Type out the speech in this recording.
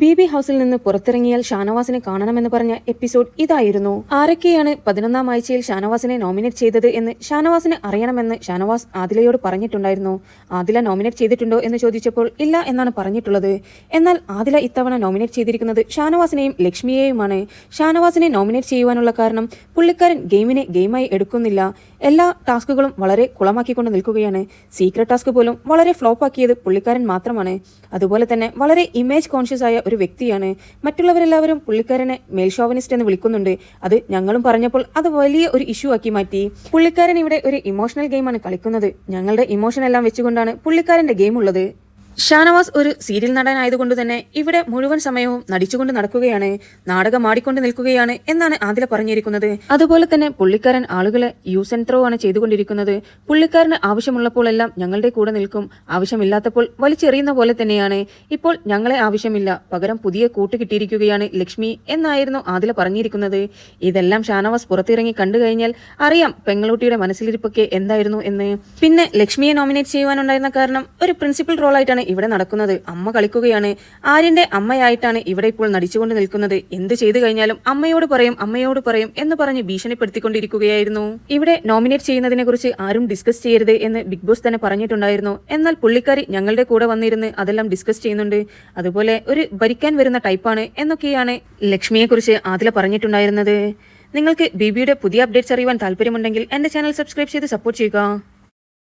B ഹൗസിൽ നിന്ന് പുറത്തിറങ്ങിയാൽ ഷാനവാസിനെ കാണണമെന്ന് പറഞ്ഞ എപ്പിസോഡ് ഇതായിരുന്നു. ആരൊക്കെയാണ് 11ാം ആഴ്ചയിൽ ഷാനവാസിനെ നോമിനേറ്റ് ചെയ്തത് എന്ന് ഷാനവാസിന് അറിയണമെന്ന് ഷാനവാസ് ആദിലയോട് പറഞ്ഞിട്ടുണ്ടായിരുന്നു. ആദില നോമിനേറ്റ് ചെയ്തിട്ടുണ്ടോ എന്ന് ചോദിച്ചപ്പോൾ ഇല്ല എന്നാണ് പറഞ്ഞിട്ടുള്ളത്. എന്നാൽ ആദില ഇത്തവണ നോമിനേറ്റ് ചെയ്തിരിക്കുന്നത് ഷാനവാസിനെയും ലക്ഷ്മിയെയുമാണ്. ഷാനവാസിനെ നോമിനേറ്റ് ചെയ്യുവാനുള്ള കാരണം പുള്ളിക്കാരൻ ഗെയിമിനെ ഗെയിമായി എടുക്കുന്നില്ല. എല്ലാ ടാസ്കുകളും വളരെ കുളമാക്കിക്കൊണ്ട് നിൽക്കുകയാണ്. സീക്രട്ട് ടാസ്ക് പോലും വളരെ ഫ്ലോപ്പ് ആക്കിയത് പുള്ളിക്കാരൻ മാത്രമാണ്. അതുപോലെ തന്നെ വളരെ ഇമേജ് കോൺഷ്യസ് ആയ ഒരു വ്യക്തിയാണ്. മറ്റുള്ളവരെല്ലാവരും പുള്ളിക്കാരനെ മേൽഷോവനിസ്റ്റ് എന്ന് വിളിക്കുന്നുണ്ട്. അത് ഞങ്ങളും പറഞ്ഞപ്പോൾ അത് വലിയ ഒരു ഇഷ്യൂ ആക്കി മാറ്റി. പുള്ളിക്കാരൻ ഇവിടെ ഒരു ഇമോഷണൽ ഗെയിമാണ് കളിക്കുന്നത്. ഞങ്ങളുടെ ഇമോഷൻ എല്ലാം വെച്ചുകൊണ്ടാണ് പുള്ളിക്കാരന്റെ ഗെയിം ഉള്ളത്. ഷാനവാസ് ഒരു സീരിയൽ നടനായതുകൊണ്ട് തന്നെ ഇവിടെ മുഴുവൻ സമയവും നടിച്ചുകൊണ്ട് നടക്കുകയാണ്, നാടകം ആടിക്കൊണ്ട് നിൽക്കുകയാണ് എന്നാണ് ആദില പറഞ്ഞിരിക്കുന്നത്. അതുപോലെ തന്നെ പുള്ളിക്കാരൻ ആളുകളെ യൂസ് ആൻഡ് ത്രോ ആണ് ചെയ്തുകൊണ്ടിരിക്കുന്നത്. പുള്ളിക്കാരന് ആവശ്യമുള്ളപ്പോഴെല്ലാം ഞങ്ങളുടെ കൂടെ നിൽക്കും, ആവശ്യമില്ലാത്തപ്പോൾ വലിച്ചെറിയുന്ന പോലെ തന്നെയാണ്. ഇപ്പോൾ ഞങ്ങളെ ആവശ്യമില്ല, പകരം പുതിയ കൂട്ട് കിട്ടിയിരിക്കുകയാണ് ലക്ഷ്മി എന്നായിരുന്നു ആദില പറഞ്ഞിരിക്കുന്നത്. ഇതെല്ലാം ഷാനവാസ് പുറത്തിറങ്ങി കണ്ടു കഴിഞ്ഞാൽ അറിയാം പെങ്ങളൂട്ടിയുടെ മനസ്സിലിരിപ്പൊക്കെ എന്തായിരുന്നു എന്ന്. പിന്നെ ലക്ഷ്മിയെ നോമിനേറ്റ് ചെയ്യുവാനുണ്ടായിരുന്ന കാരണം ഒരു പ്രിൻസിപ്പൽ റോളായിട്ടാണ് ഇവിടെ നടക്കുന്നത്. അമ്മ കളിക്കുകയാണ്, ആര്യന്റെ അമ്മയായിട്ടാണ് ഇവിടെ ഇപ്പോൾ നടിച്ചുകൊണ്ട് നിൽക്കുന്നത്. എന്ത് ചെയ്തു കഴിഞ്ഞാലും അമ്മയോട് പറയും എന്ന് പറഞ്ഞ് ഭീഷണിപ്പെടുത്തിക്കൊണ്ടിരിക്കുകയായിരുന്നു. ഇവിടെ നോമിനേറ്റ് ചെയ്യുന്നതിനെ കുറിച്ച് ആരും ഡിസ്കസ് ചെയ്യരുത് എന്ന് ബിഗ് ബോസ് തന്നെ പറഞ്ഞിട്ടുണ്ടായിരുന്നു. എന്നാൽ പുള്ളിക്കാരി ഞങ്ങളുടെ കൂടെ വന്നിരുന്ന് അതെല്ലാം ഡിസ്കസ് ചെയ്യുന്നുണ്ട്. അതുപോലെ ഒരു ഭരിക്കാൻ വരുന്ന ടൈപ്പാണ് എന്നൊക്കെയാണ് ലക്ഷ്മിയെ കുറിച്ച് ആദില പറഞ്ഞിട്ടുണ്ടായിരുന്നത്. നിങ്ങൾക്ക് ബിബിയുടെ പുതിയ അപ്ഡേറ്റ്സ് അറിയുവാൻ താല്പര്യമുണ്ടെങ്കിൽ എന്റെ ചാനൽ സബ്സ്ക്രൈബ് ചെയ്ത് സപ്പോർട്ട് ചെയ്യുക.